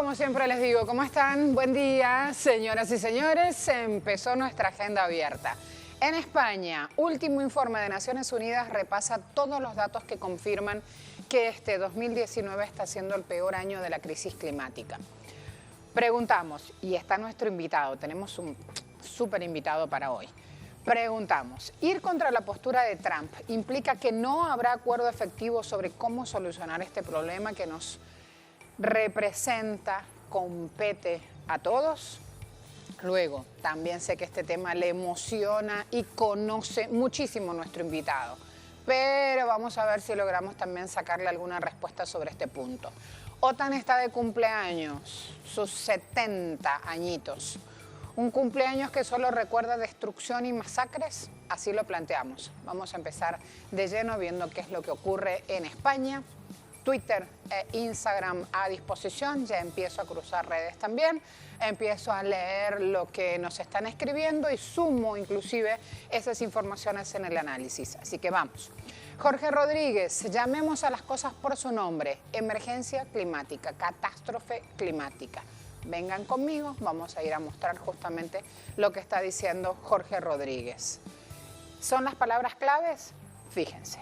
como siempre les digo, ¿cómo están? Buen día, señoras y señores. Empezó nuestra agenda abierta. En España, último informe de Naciones Unidas repasa todos los datos que confirman que este 2019 está siendo el peor año de la crisis climática. Preguntamos, y está nuestro invitado, tenemos un súper invitado para hoy. Preguntamos, ¿ir contra la postura de Trump implica que no habrá acuerdo efectivo sobre cómo solucionar este problema que nos representa, compete a todos? Luego, también sé que este tema le emociona y conoce muchísimo a nuestro invitado, pero vamos a ver si logramos también sacarle alguna respuesta sobre este punto. OTAN está de cumpleaños, sus 70 añitos. ¿Un cumpleaños que solo recuerda destrucción y masacres? Así lo planteamos. Vamos a empezar de lleno viendo qué es lo que ocurre en España. Twitter e Instagram a disposición, ya empiezo a cruzar redes también, empiezo a leer lo que nos están escribiendo y sumo inclusive esas informaciones en el análisis. Así que vamos. Jorge Rodríguez, llamemos a las cosas por su nombre, emergencia climática, catástrofe climática. Vengan conmigo, vamos a ir a mostrar justamente lo que está diciendo Jorge Rodríguez. ¿Son las palabras claves? Fíjense.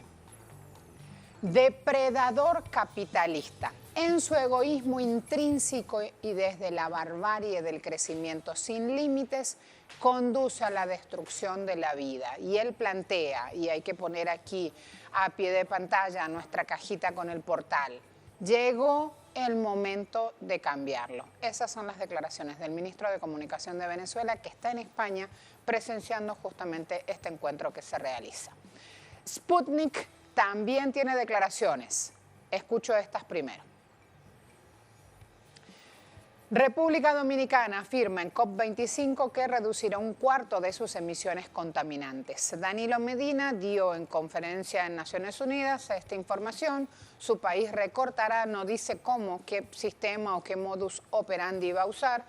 Depredador capitalista, en su egoísmo intrínseco y desde la barbarie del crecimiento sin límites, conduce a la destrucción de la vida. Y él plantea, y hay que poner aquí a pie de pantalla nuestra cajita con el portal, llegó el momento de cambiarlo. Esas son las declaraciones del ministro de Comunicación de Venezuela, que está en España presenciando justamente este encuentro que se realiza. Sputnik también tiene declaraciones. Escucho estas primero. República Dominicana afirma en COP25 que reducirá un cuarto de sus emisiones contaminantes. Danilo Medina dio en conferencia en Naciones Unidas esta información. Su país recortará, no dice cómo, qué sistema o qué modus operandi va a usar,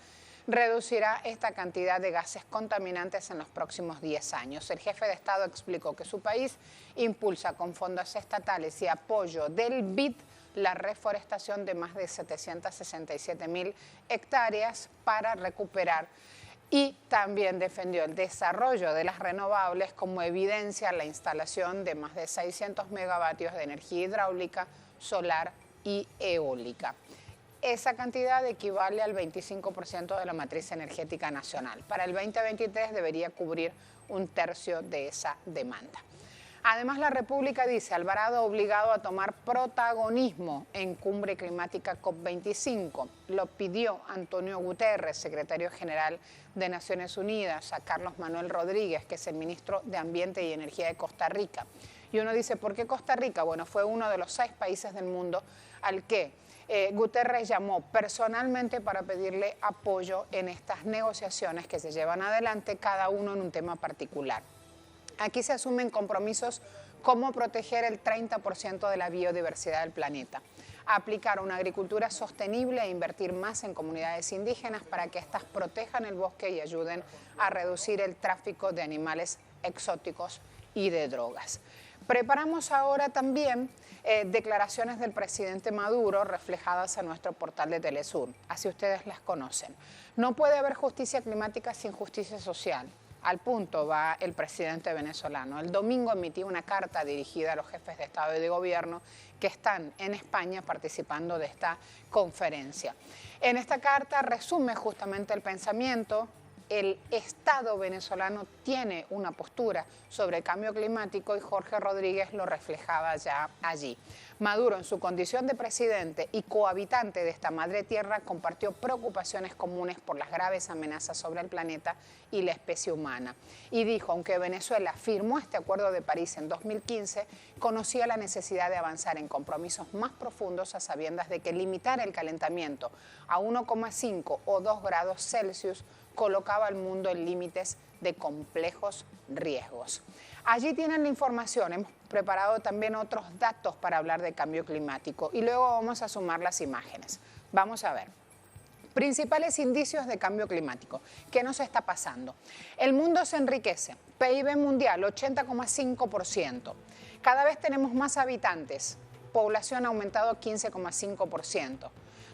reducirá esta cantidad de gases contaminantes en los próximos 10 años. El jefe de Estado explicó que su país impulsa con fondos estatales y apoyo del BID la reforestación de más de 767.000 hectáreas para recuperar, y también defendió el desarrollo de las renovables como evidencia la instalación de más de 600 megavatios de energía hidráulica, solar y eólica. Esa cantidad equivale al 25% de la matriz energética nacional. Para el 2023 debería cubrir un tercio de esa demanda. Además, la República dice Alvarado obligado a tomar protagonismo en Cumbre Climática COP25. Lo pidió Antonio Guterres, secretario general de Naciones Unidas, a Carlos Manuel Rodríguez, que es el ministro de Ambiente y Energía de Costa Rica. Y uno dice, ¿por qué Costa Rica? Bueno, fue uno de los 6 países del mundo al que Guterres llamó personalmente para pedirle apoyo en estas negociaciones que se llevan adelante, cada uno en un tema particular. Aquí se asumen compromisos como proteger el 30% de la biodiversidad del planeta, aplicar una agricultura sostenible e invertir más en comunidades indígenas para que éstas protejan el bosque y ayuden a reducir el tráfico de animales exóticos y de drogas. Preparamos ahora también declaraciones del presidente Maduro reflejadas en nuestro portal de Telesur, así ustedes las conocen. No puede haber justicia climática sin justicia social. Al punto va el presidente venezolano. El domingo emitió una carta dirigida a los jefes de Estado y de Gobierno que están en España participando de esta conferencia. En esta carta resume justamente el pensamiento. El Estado venezolano tiene una postura sobre el cambio climático y Jorge Rodríguez lo reflejaba ya allí. Maduro, en su condición de presidente y cohabitante de esta madre tierra, compartió preocupaciones comunes por las graves amenazas sobre el planeta y la especie humana. Y dijo, aunque Venezuela firmó este Acuerdo de París en 2015, conocía la necesidad de avanzar en compromisos más profundos a sabiendas de que limitar el calentamiento a 1,5 o 2 grados Celsius colocaba al mundo en límites de complejos riesgos. Allí tienen la información. Hemos preparado también otros datos para hablar de cambio climático y luego vamos a sumar las imágenes. Vamos a ver. Principales indicios de cambio climático. ¿Qué nos está pasando? El mundo se enriquece. PIB mundial, 80,5%. Cada vez tenemos más habitantes. Población ha aumentado 15,5%.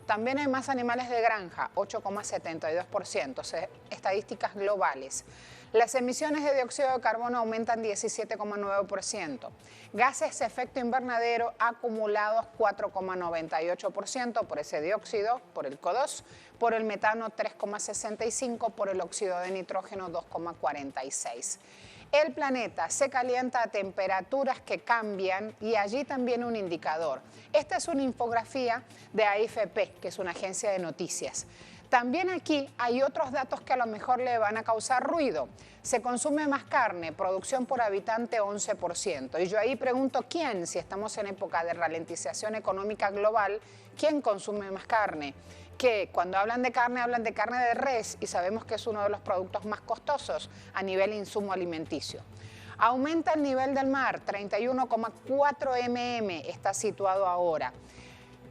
También hay más animales de granja, 8,72%, estadísticas globales. Las emisiones de dióxido de carbono aumentan 17,9%. Gases de efecto invernadero acumulados 4,98% por ese dióxido, por el CO2, por el metano 3,65%, por el óxido de nitrógeno 2,46%. El planeta se calienta a temperaturas que cambian y allí también un indicador. Esta es una infografía de AFP, que es una agencia de noticias. También aquí hay otros datos que a lo mejor le van a causar ruido. Se consume más carne, producción por habitante 11%. Y yo ahí pregunto, ¿quién? Si estamos en época de ralentización económica global, ¿quién consume más carne? Que cuando hablan de carne de res y sabemos que es uno de los productos más costosos a nivel insumo alimenticio. Aumenta el nivel del mar, 31,4 mm está situado ahora.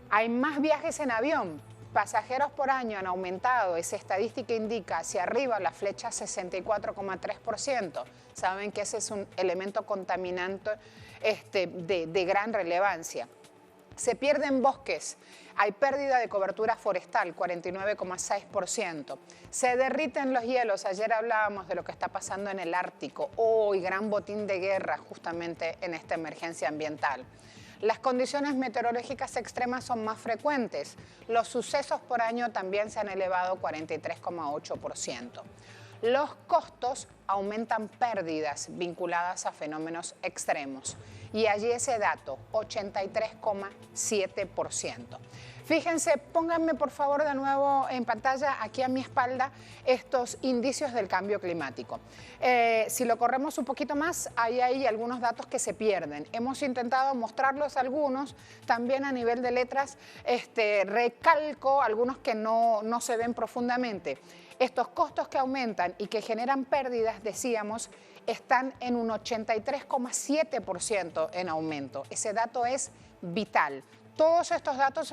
Hay más viajes en avión, pasajeros por año han aumentado, esa estadística indica hacia arriba la flecha 64,3%. Saben que ese es un elemento contaminante de gran relevancia. Se pierden bosques, hay pérdida de cobertura forestal, 49,6%. Se derriten los hielos, ayer hablábamos de lo que está pasando en el Ártico, hoy gran botín de guerra justamente en esta emergencia ambiental. Las condiciones meteorológicas extremas son más frecuentes, los sucesos por año también se han elevado 43,8%. Los costos aumentan pérdidas vinculadas a fenómenos extremos. Y allí ese dato, 83,7%. Fíjense, pónganme por favor de nuevo en pantalla, aquí a mi espalda, estos indicios del cambio climático. Si lo corremos un poquito más, hay ahí algunos datos que se pierden. Hemos intentado mostrarlos algunos, también a nivel de letras, recalco algunos que no se ven profundamente. Estos costos que aumentan y que generan pérdidas, decíamos, están en un 83,7% en aumento. Ese dato es vital. Todos estos datos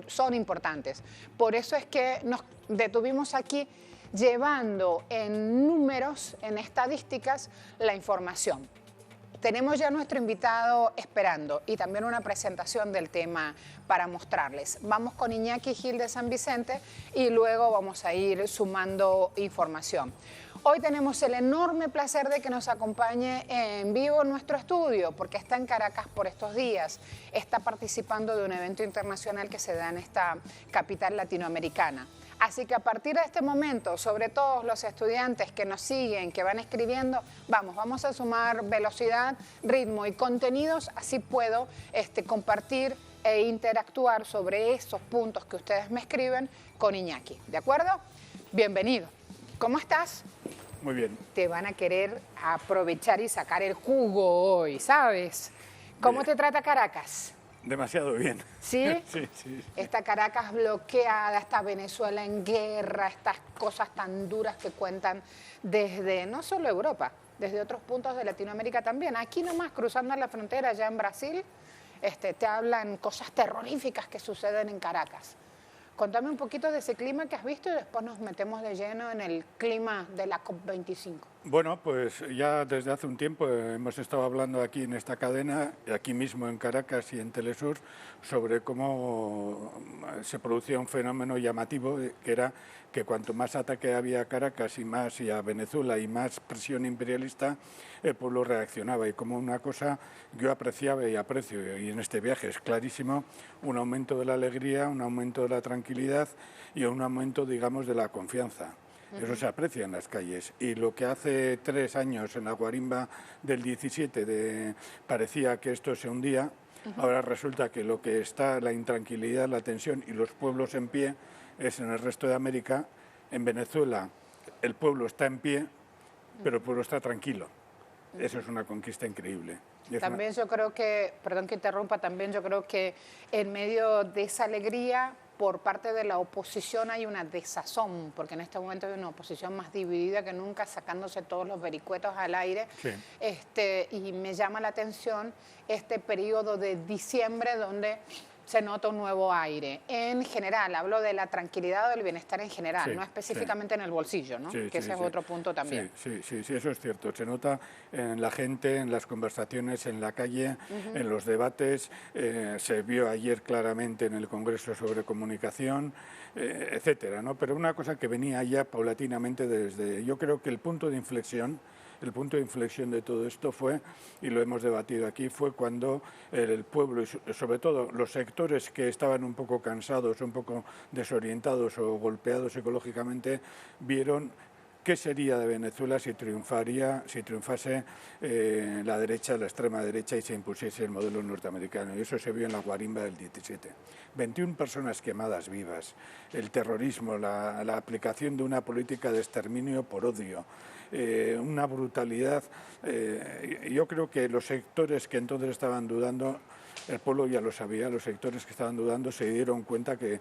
son importantes. Por eso es que nos detuvimos aquí llevando en números, en estadísticas, la información. Tenemos ya nuestro invitado esperando y también una presentación del tema para mostrarles. Vamos con Iñaki Gil de San Vicente y luego vamos a ir sumando información. Hoy tenemos el enorme placer de que nos acompañe en vivo en nuestro estudio, porque está en Caracas por estos días. Está participando de un evento internacional que se da en esta capital latinoamericana. Así que a partir de este momento, sobre todo los estudiantes que nos siguen, que van escribiendo, vamos a sumar velocidad, ritmo y contenidos, así puedo compartir e interactuar sobre esos puntos que ustedes me escriben con Iñaki. ¿De acuerdo? Bienvenido. ¿Cómo estás? Muy bien. Te van a querer aprovechar y sacar el jugo hoy, ¿sabes? ¿Cómo te trata Caracas? Demasiado bien. ¿Sí? Sí. Esta Caracas bloqueada, esta Venezuela en guerra, estas cosas tan duras que cuentan desde no solo Europa, desde otros puntos de Latinoamérica también. Aquí nomás, cruzando la frontera, ya en Brasil, te hablan cosas terroríficas que suceden en Caracas. Contame un poquito de ese clima que has visto y después nos metemos de lleno en el clima de la COP25. Bueno, pues ya desde hace un tiempo hemos estado hablando aquí en esta cadena, aquí mismo en Caracas y en Telesur, sobre cómo se producía un fenómeno llamativo, que era que cuanto más ataque había a Caracas y a Venezuela y más presión imperialista, el pueblo reaccionaba. Y como una cosa yo apreciaba y aprecio, y en este viaje es clarísimo, un aumento de la alegría, un aumento de la tranquilidad y un aumento, digamos, de la confianza. Eso se aprecia en las calles. Y lo que hace 3 años en la guarimba del 17 parecía que esto se hundía, ahora resulta que lo que está, la intranquilidad, la tensión y los pueblos en pie, es en el resto de América. En Venezuela el pueblo está en pie, pero el pueblo está tranquilo. Eso es una conquista increíble. También yo creo que, perdón que interrumpa, también yo creo que en medio de esa alegría, por parte de la oposición hay una desazón, porque en este momento hay una oposición más dividida que nunca, sacándose todos los vericuetos al aire. Sí. Y me llama la atención este periodo de diciembre donde Se nota un nuevo aire. En general, hablo de la tranquilidad o del bienestar en general, Sí, no específicamente en el bolsillo, ¿no? Sí, Que sí, ese es otro punto también. Sí, eso es cierto. Se nota en la gente, en las conversaciones, en la calle, en los debates. Se vio ayer claramente en el Congreso sobre Comunicación, etcétera, ¿no? Pero una cosa que venía ya paulatinamente desde... Yo creo que el punto de inflexión de todo esto fue, y lo hemos debatido aquí, fue cuando el pueblo y sobre todo los sectores que estaban un poco cansados, un poco desorientados o golpeados psicológicamente, vieron qué sería de Venezuela si triunfase la derecha, la extrema derecha, y se impusiese el modelo norteamericano. Y eso se vio en la guarimba del 17. 21 personas quemadas vivas, el terrorismo, la aplicación de una política de exterminio por odio, una brutalidad. Yo creo que los sectores que entonces estaban dudando, el pueblo ya lo sabía, los sectores que estaban dudando se dieron cuenta que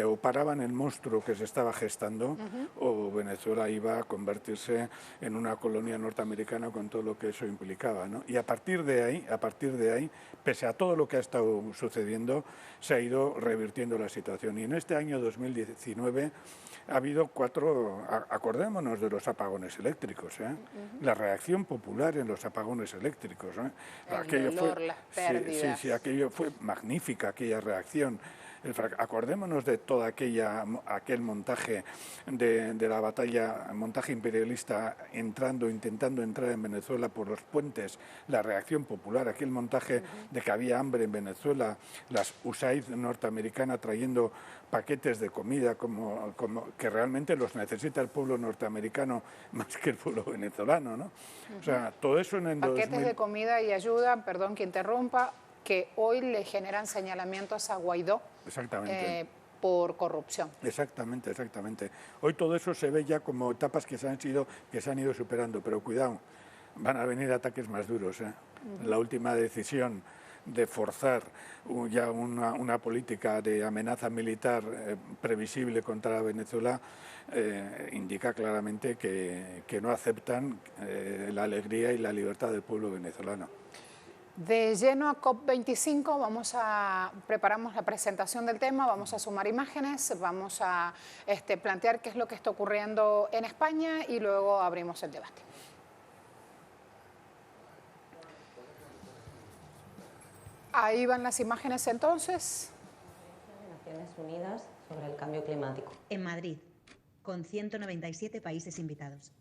o paraban el monstruo que se estaba gestando o Venezuela iba a convertirse en una colonia norteamericana con todo lo que eso implicaba, ¿no? Y a partir de ahí, pese a todo lo que ha estado sucediendo, se ha ido revirtiendo la situación. Y en este año 2019 ha habido acordémonos de los apagones eléctricos, la reacción popular en los apagones eléctricos, El dolor, las pérdidas. Sí, aquello fue magnífica, aquella reacción. Acordémonos de todo aquel montaje de la batalla, montaje imperialista intentando entrar en Venezuela por los puentes, la reacción popular, aquel montaje de que había hambre en Venezuela, las USAID norteamericana trayendo paquetes de comida como que realmente los necesita el pueblo norteamericano más que el pueblo venezolano, ¿no? O sea, todo eso en el Paquetes de comida y ayuda, perdón que interrumpa, que hoy le generan señalamientos a Guaidó. Exactamente. Por corrupción. Exactamente. Hoy todo eso se ve ya como etapas que se han ido superando, pero cuidado, van a venir ataques más duros. La última decisión de forzar ya una política de amenaza militar previsible contra Venezuela indica claramente que no aceptan la alegría y la libertad del pueblo venezolano. De lleno a COP25, preparamos la presentación del tema, vamos a sumar imágenes, vamos a plantear qué es lo que está ocurriendo en España y luego abrimos el debate. Ahí van las imágenes entonces. Naciones Unidas sobre el cambio climático. En Madrid, con 197 países invitados.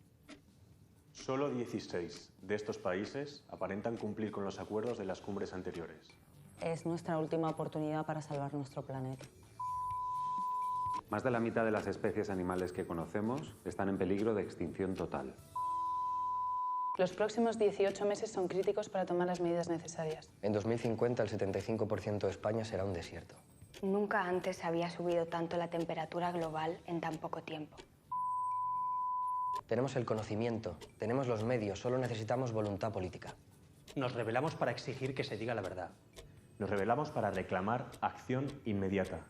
Solo 16 de estos países aparentan cumplir con los acuerdos de las cumbres anteriores. Es nuestra última oportunidad para salvar nuestro planeta. Más de la mitad de las especies animales que conocemos están en peligro de extinción total. Los próximos 18 meses son críticos para tomar las medidas necesarias. En 2050 el 75% de España será un desierto. Nunca antes había subido tanto la temperatura global en tan poco tiempo. Tenemos el conocimiento, tenemos los medios, solo necesitamos voluntad política. Nos rebelamos para exigir que se diga la verdad. Nos rebelamos para reclamar acción inmediata.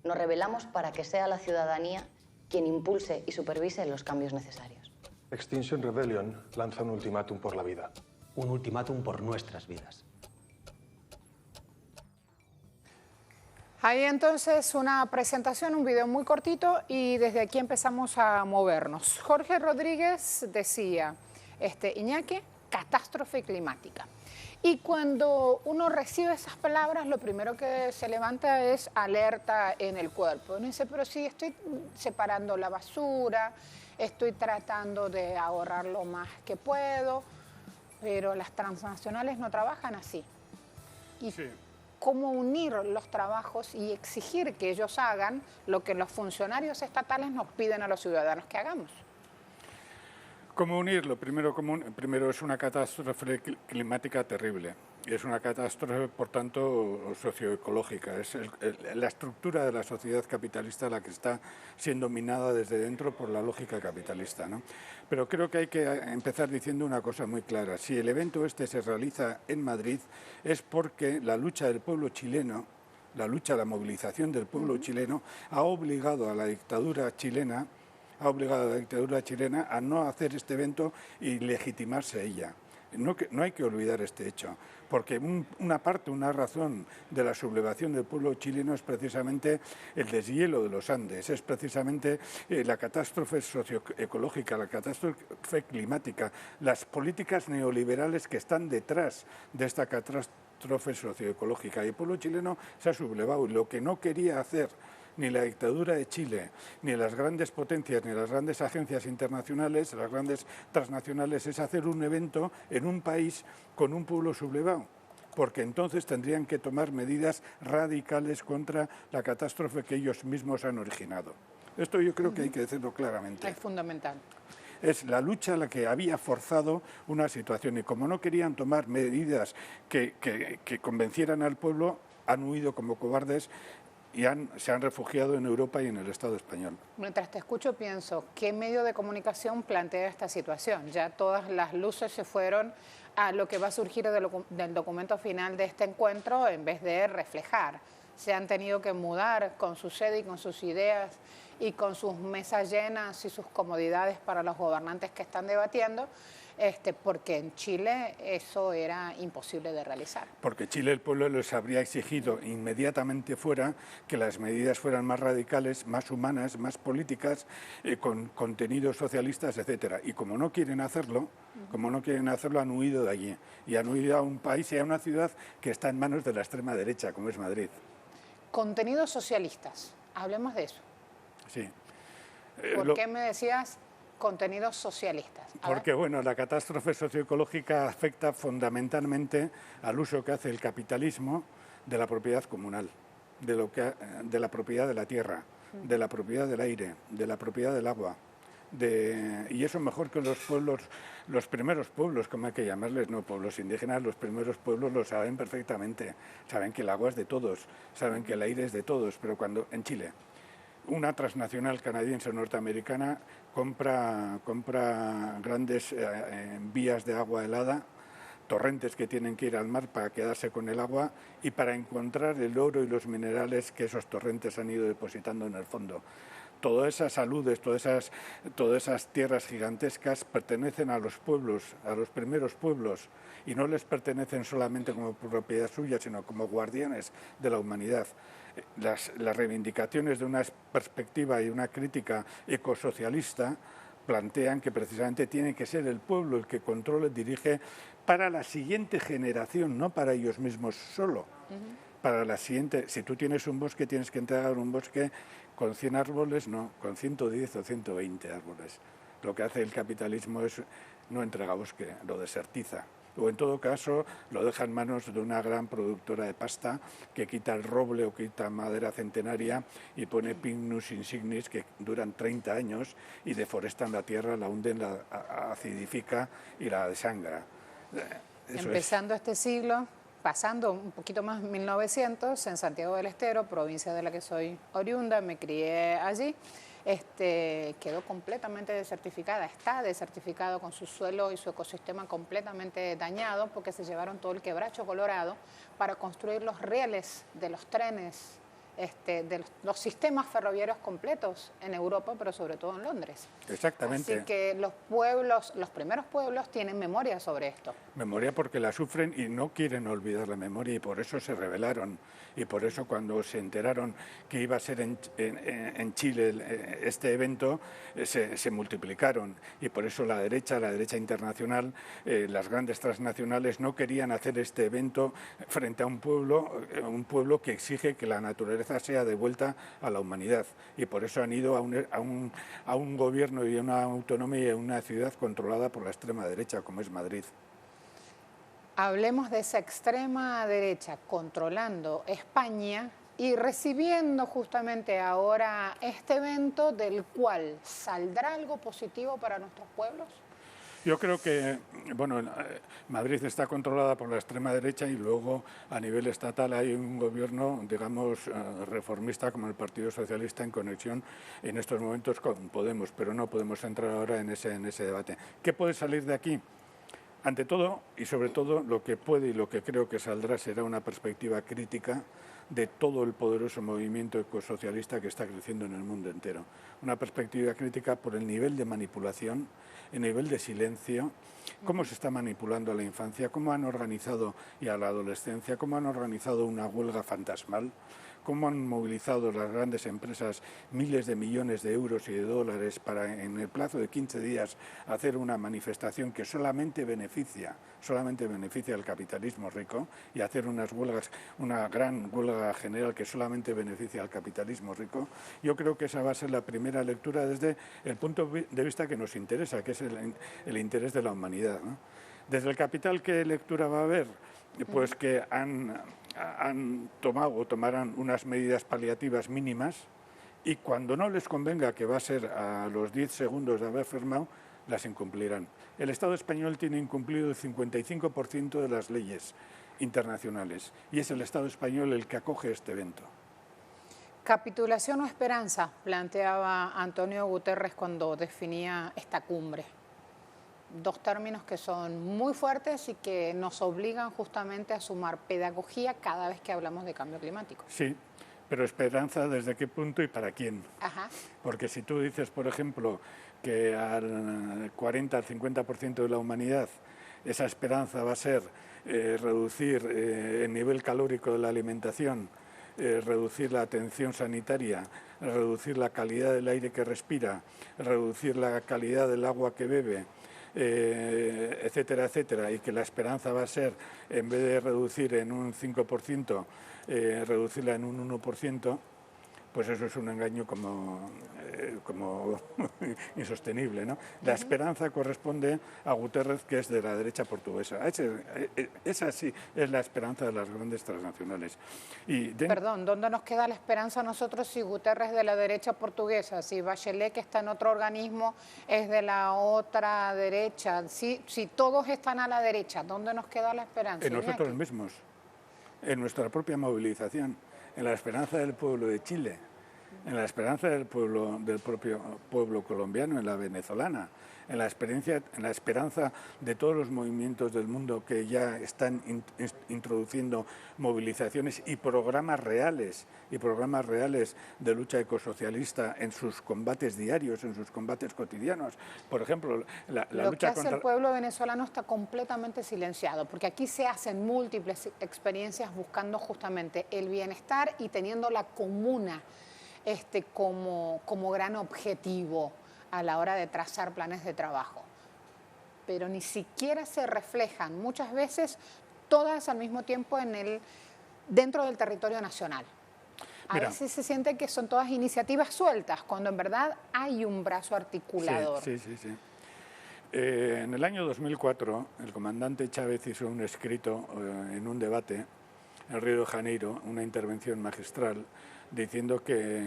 Nos rebelamos para que sea la ciudadanía quien impulse y supervise los cambios necesarios. Extinction Rebellion lanza un ultimátum por la vida. Un ultimátum por nuestras vidas. Ahí entonces una presentación, un video muy cortito y desde aquí empezamos a movernos. Jorge Rodríguez decía, Iñaki, catástrofe climática. Y cuando uno recibe esas palabras, lo primero que se levanta es alerta en el cuerpo. Uno dice, pero sí, estoy separando la basura, estoy tratando de ahorrar lo más que puedo, pero las transnacionales no trabajan así. Y sí. Cómo unir los trabajos y exigir que ellos hagan lo que los funcionarios estatales nos piden a los ciudadanos que hagamos. ¿Cómo unirlo? Primero es una catástrofe climática terrible. Y es una catástrofe, por tanto, socioecológica. Es la estructura de la sociedad capitalista la que está siendo minada desde dentro por la lógica capitalista, ¿no? Pero creo que hay que empezar diciendo una cosa muy clara. Si el evento se realiza en Madrid es porque la lucha del pueblo chileno, la movilización del pueblo chileno ha obligado a la dictadura chilena a no hacer este evento y legitimarse ella. No hay que olvidar este hecho, porque una razón de la sublevación del pueblo chileno es precisamente el deshielo de los Andes, es precisamente la catástrofe socioecológica, la catástrofe climática, las políticas neoliberales que están detrás de esta catástrofe socioecológica. Y el pueblo chileno se ha sublevado, y lo que no quería hacer ni la dictadura de Chile, ni las grandes potencias, ni las grandes agencias internacionales, las grandes transnacionales, es hacer un evento en un país con un pueblo sublevado, porque entonces tendrían que tomar medidas radicales contra la catástrofe que ellos mismos han originado. Esto yo creo que hay que decirlo claramente. Es fundamental. Es la lucha la que había forzado una situación, y como no querían tomar medidas que convencieran al pueblo, han huido como cobardes y se han refugiado en Europa y en el Estado español. Mientras te escucho pienso, ¿qué medio de comunicación plantea esta situación? Ya todas las luces se fueron a lo que va a surgir del documento final de este encuentro en vez de reflejar. Se han tenido que mudar con su sede y con sus ideas y con sus mesas llenas y sus comodidades para los gobernantes que están debatiendo, porque en Chile eso era imposible de realizar. Porque Chile, el pueblo les habría exigido inmediatamente fuera que las medidas fueran más radicales, más humanas, más políticas, con contenidos socialistas, etcétera. Y como no quieren hacerlo, han huido de allí. Y han huido a un país y a una ciudad que está en manos de la extrema derecha, como es Madrid. Contenidos socialistas, hablemos de eso. Sí. ¿Por qué me decías contenidos socialistas? Porque bueno, la catástrofe socioecológica afecta fundamentalmente al uso que hace el capitalismo de la propiedad comunal, de la propiedad de la tierra, de la propiedad del aire, de la propiedad del agua. Y eso mejor que los pueblos, los primeros pueblos, como hay que llamarles, no pueblos indígenas, los primeros pueblos lo saben perfectamente. Saben que el agua es de todos, saben que el aire es de todos, pero cuando en Chile una transnacional canadiense o norteamericana compra grandes vías de agua helada, torrentes que tienen que ir al mar para quedarse con el agua y para encontrar el oro y los minerales que esos torrentes han ido depositando en el fondo. Todas esas saludes, todas esas tierras gigantescas pertenecen a los pueblos, a los primeros pueblos, y no les pertenecen solamente como propiedad suya, sino como guardianes de la humanidad. Las reivindicaciones de una perspectiva y una crítica ecosocialista plantean que precisamente tiene que ser el pueblo el que controle, dirige para la siguiente generación, no para ellos mismos solo. Para la siguiente, si tú tienes un bosque, tienes que entregar un bosque con 100 árboles, no, con 110 o 120 árboles. Lo que hace el capitalismo es no entrega bosque, lo desertiza. O en todo caso lo deja en manos de una gran productora de pasta que quita el roble o quita madera centenaria y pone Pinus insignis que duran 30 años y deforestan la tierra, la hunden, la acidifica y la desangra. Empezando este siglo, pasando un poquito más 1900, en Santiago del Estero, provincia de la que soy oriunda, me crié allí. Quedó completamente desertificada, está desertificado con su suelo y su ecosistema completamente dañado porque se llevaron todo el quebracho colorado para construir los rieles de los trenes, de los sistemas ferroviarios completos en Europa, pero sobre todo en Londres. Exactamente. Así que los primeros pueblos tienen memoria sobre esto. Memoria porque la sufren y no quieren olvidar la memoria y por eso se rebelaron. Y por eso cuando se enteraron que iba a ser en Chile este evento, se multiplicaron. Y por eso la derecha internacional, las grandes transnacionales no querían hacer este evento frente a un pueblo que exige que la naturaleza sea devuelta a la humanidad. Y por eso han ido a un gobierno y a una autonomía y a una ciudad controlada por la extrema derecha, como es Madrid. Hablemos de esa extrema derecha controlando España y recibiendo justamente ahora este evento del cual saldrá algo positivo para nuestros pueblos. Yo creo que, bueno, Madrid está controlada por la extrema derecha y luego a nivel estatal hay un gobierno, digamos, reformista como el Partido Socialista en conexión en estos momentos con Podemos, pero no podemos entrar ahora en ese debate. ¿Qué puede salir de aquí? Ante todo y sobre todo lo que puede y lo que creo que saldrá será una perspectiva crítica de todo el poderoso movimiento ecosocialista que está creciendo en el mundo entero. Una perspectiva crítica por el nivel de manipulación, el nivel de silencio, cómo se está manipulando a la infancia, cómo han organizado y a la adolescencia, cómo han organizado una huelga fantasmal, cómo han movilizado las grandes empresas miles de millones de euros y de dólares para, en el plazo de 15 días, hacer una manifestación que solamente beneficia al capitalismo rico, y hacer unas huelgas, una gran huelga general que solamente beneficia al capitalismo rico. Yo creo que esa va a ser la primera lectura desde el punto de vista que nos interesa, que es el interés de la humanidad, ¿no? Desde el capital, ¿qué lectura va a haber? Pues que han tomado o tomarán unas medidas paliativas mínimas, y cuando no les convenga, que va a ser a los 10 segundos de haber firmado, las incumplirán. El Estado español tiene incumplido el 55% de las leyes internacionales, y es el Estado español el que acoge este evento. ¿Capitulación o esperanza?, planteaba Antonio Guterres cuando definía esta cumbre. Dos términos que son muy fuertes y que nos obligan justamente a sumar pedagogía cada vez que hablamos de cambio climático. Sí, pero esperanza, ¿desde qué punto y para quién? Ajá. Porque si tú dices, por ejemplo, que al 40 al 50% de la humanidad esa esperanza va a ser reducir el nivel calórico de la alimentación, reducir la atención sanitaria, reducir la calidad del aire que respira, reducir la calidad del agua que bebe, etcétera, etcétera, y que la esperanza va a ser, en vez de reducir en un 5%, reducirla en un 1%, pues eso es un engaño como insostenible, ¿no? La esperanza corresponde a Guterres, que es de la derecha portuguesa. Esa sí es la esperanza de las grandes transnacionales. Perdón, ¿dónde nos queda la esperanza a nosotros si Guterres es de la derecha portuguesa? Si Bachelet, que está en otro organismo, es de la otra derecha. Si todos están a la derecha, ¿dónde nos queda la esperanza? En nosotros mismos, en nuestra propia movilización, en la esperanza del pueblo de Chile, en la esperanza del propio pueblo colombiano, en la venezolana, en la esperanza de todos los movimientos del mundo que ya están introduciendo movilizaciones y programas reales de lucha ecosocialista en sus combates diarios, en sus combates cotidianos. Por ejemplo, la Lo lucha que hace contra... el pueblo venezolano está completamente silenciado, porque aquí se hacen múltiples experiencias buscando justamente el bienestar y teniendo la comuna como gran objetivo a la hora de trazar planes de trabajo. Pero ni siquiera se reflejan muchas veces todas al mismo tiempo dentro del territorio nacional. A veces se siente que son todas iniciativas sueltas, cuando en verdad hay un brazo articulador. Sí. En el año 2004, el comandante Chávez hizo un escrito en un debate en Río de Janeiro, una intervención magistral, diciendo que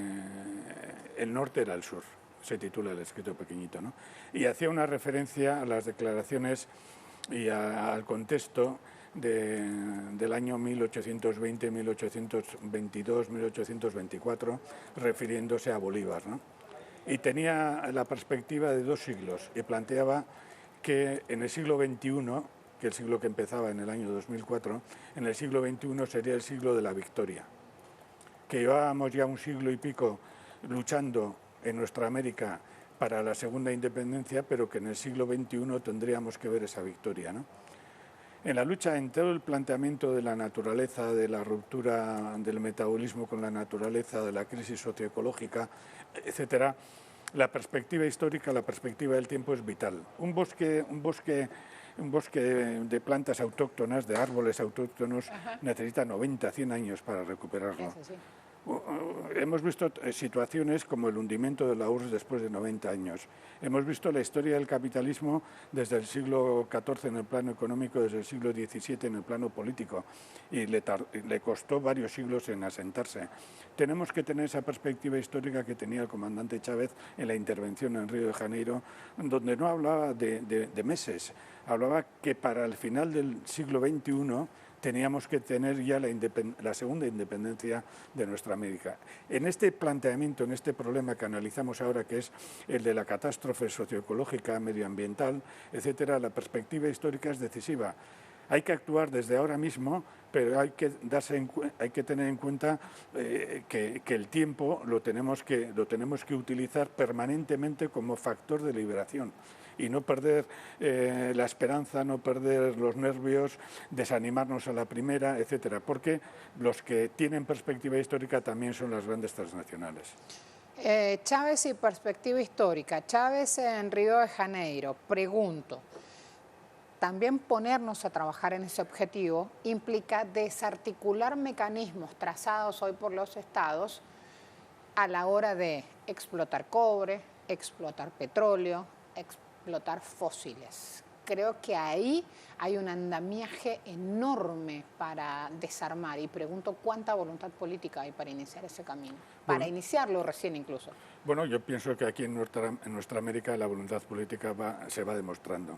el norte era el sur. Se titula el escrito pequeñito, ¿no? Y hacía una referencia a las declaraciones y al contexto del año 1820, 1822, 1824, refiriéndose a Bolívar, ¿no? Y tenía la perspectiva de 2 siglos y planteaba que en el siglo XXI, que el siglo que empezaba en el año 2004, en el siglo XXI sería el siglo de la victoria, que llevábamos ya un siglo y pico luchando en nuestra América para la segunda independencia, pero que en el siglo XXI tendríamos que ver esa victoria, ¿no? En la lucha, en todo el planteamiento de la naturaleza, de la ruptura del metabolismo con la naturaleza, de la crisis socioecológica, etcétera, la perspectiva histórica, la perspectiva del tiempo es vital. Un bosque de plantas autóctonas, de árboles autóctonos, necesita 90, 100 años para recuperarlo. Eso sí. Hemos visto situaciones como el hundimiento de la URSS después de 90 años. Hemos visto la historia del capitalismo desde el siglo XIV en el plano económico, desde el siglo XVII en el plano político, y le costó varios siglos en asentarse. Tenemos que tener esa perspectiva histórica que tenía el comandante Chávez en la intervención en Río de Janeiro, donde no hablaba de meses, hablaba que para el final del siglo XXI teníamos que tener ya la segunda independencia de nuestra América. En este planteamiento, en este problema que analizamos ahora, que es el de la catástrofe socioecológica, medioambiental, etcétera, la perspectiva histórica es decisiva. Hay que actuar desde ahora mismo, pero hay que tener en cuenta que el tiempo lo tenemos que utilizar permanentemente como factor de liberación y no perder la esperanza, no perder los nervios, desanimarnos a la primera, etcétera, porque los que tienen perspectiva histórica también son las grandes transnacionales. Chávez y perspectiva histórica. Chávez en Río de Janeiro. Pregunto, también ponernos a trabajar en ese objetivo implica desarticular mecanismos trazados hoy por los estados a la hora de explotar cobre, explotar petróleo, explotar fósiles. Creo que ahí hay un andamiaje enorme para desarmar y pregunto cuánta voluntad política hay para iniciar ese camino, para iniciarlo recién incluso. Bueno, yo pienso que aquí en nuestra América la voluntad política se va demostrando.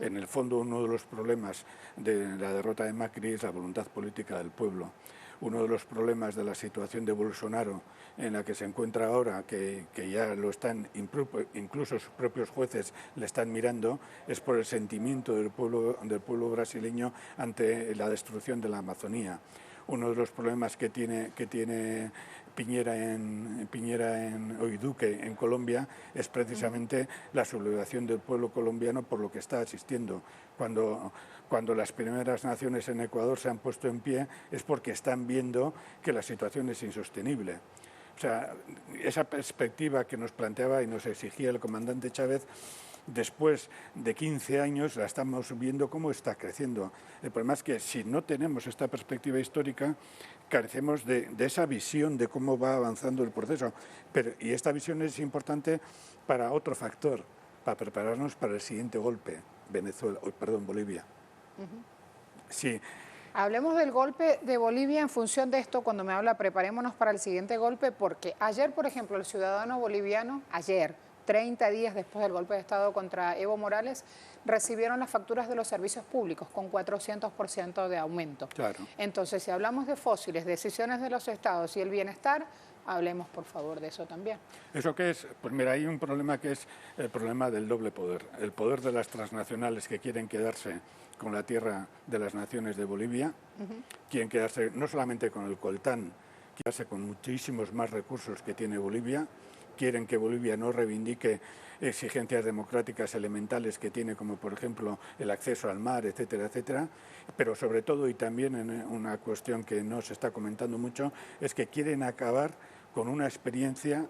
En el fondo, uno de los problemas de la derrota de Macri es la voluntad política del pueblo. Uno de los problemas de la situación de Bolsonaro en la que se encuentra ahora, que ya lo están, incluso sus propios jueces le están mirando, es por el sentimiento del pueblo brasileño ante la destrucción de la Amazonía. Uno de los problemas que tiene Piñera y Duque en Colombia es precisamente la sublevación del pueblo colombiano por lo que está asistiendo. Cuando las primeras naciones en Ecuador se han puesto en pie es porque están viendo que la situación es insostenible. O sea, esa perspectiva que nos planteaba y nos exigía el comandante Chávez, después de 15 años la estamos viendo cómo está creciendo. El problema es que si no tenemos esta perspectiva histórica, carecemos de esa visión de cómo va avanzando el proceso. Y esta visión es importante para otro factor, para prepararnos para el siguiente golpe, Bolivia. Sí. Hablemos del golpe de Bolivia en función de esto cuando me habla preparémonos para el siguiente golpe, porque ayer, por ejemplo, el ciudadano boliviano, 30 días después del golpe de Estado contra Evo Morales, recibieron las facturas de los servicios públicos con 400% de aumento. Claro. Entonces, si hablamos de fósiles, decisiones de los estados y el bienestar, hablemos por favor de eso también. ¿Eso qué es? Pues mira, hay un problema que es el problema del doble poder. El poder de las transnacionales que quieren quedarse con la tierra de las naciones de Bolivia, quieren quedarse no solamente con el coltán, quedarse con muchísimos más recursos que tiene Bolivia, quieren que Bolivia no reivindique exigencias democráticas elementales que tiene, como por ejemplo el acceso al mar, etcétera, etcétera, pero sobre todo, y también en una cuestión que no se está comentando mucho, es que quieren acabar con una experiencia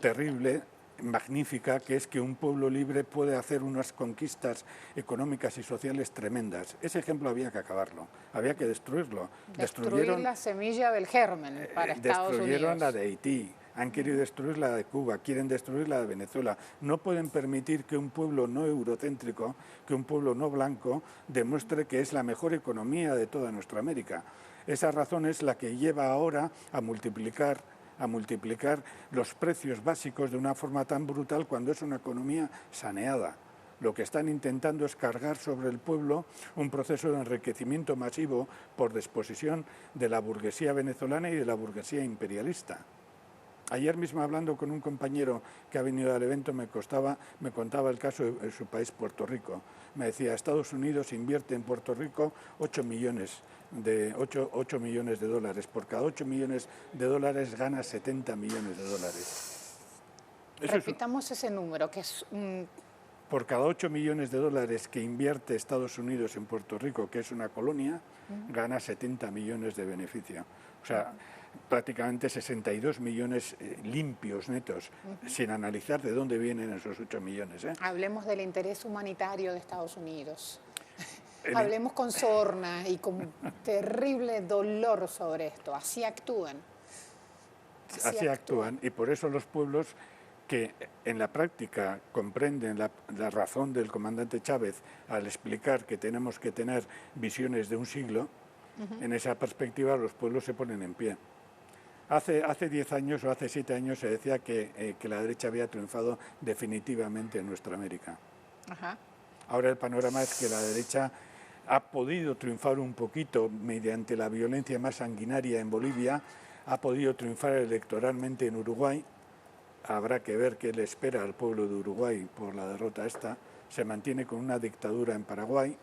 terrible, magnífica, que es que un pueblo libre puede hacer unas conquistas económicas y sociales tremendas. Ese ejemplo había que acabarlo, había que destruirlo. Destruir la semilla del germen para Estados Unidos. Destruyeron la de Haití. Han querido destruir la de Cuba, quieren destruir la de Venezuela. No pueden permitir que un pueblo no eurocéntrico, que un pueblo no blanco, demuestre que es la mejor economía de toda nuestra América. Esa razón es la que lleva ahora a multiplicar los precios básicos de una forma tan brutal cuando es una economía saneada. Lo que están intentando es cargar sobre el pueblo un proceso de enriquecimiento masivo por disposición de la burguesía venezolana y de la burguesía imperialista. Ayer mismo, hablando con un compañero que ha venido al evento, me contaba el caso de su país, Puerto Rico. Me decía, Estados Unidos invierte en Puerto Rico 8 millones de dólares. Por cada 8 millones de dólares gana 70 millones de dólares. Repitamos ese número, que es... Por cada 8 millones de dólares que invierte Estados Unidos en Puerto Rico, que es una colonia, gana 70 millones de beneficio. O sea, prácticamente 62 millones limpios, netos, sin analizar de dónde vienen esos 8 millones. Hablemos del interés humanitario de Estados Unidos. Hablemos con sorna y con terrible dolor sobre esto. Así actúan. Así actúan, y por eso los pueblos que en la práctica comprenden la razón del comandante Chávez al explicar que tenemos que tener visiones de un siglo, en esa perspectiva los pueblos se ponen en pie. Hace 10 años o hace 7 años se decía que la derecha había triunfado definitivamente en nuestra América. Ahora el panorama es que la derecha ha podido triunfar un poquito mediante la violencia más sanguinaria en Bolivia, ha podido triunfar electoralmente en Uruguay. Habrá que ver qué le espera al pueblo de Uruguay por la derrota esta. Se mantiene con una dictadura en Paraguay,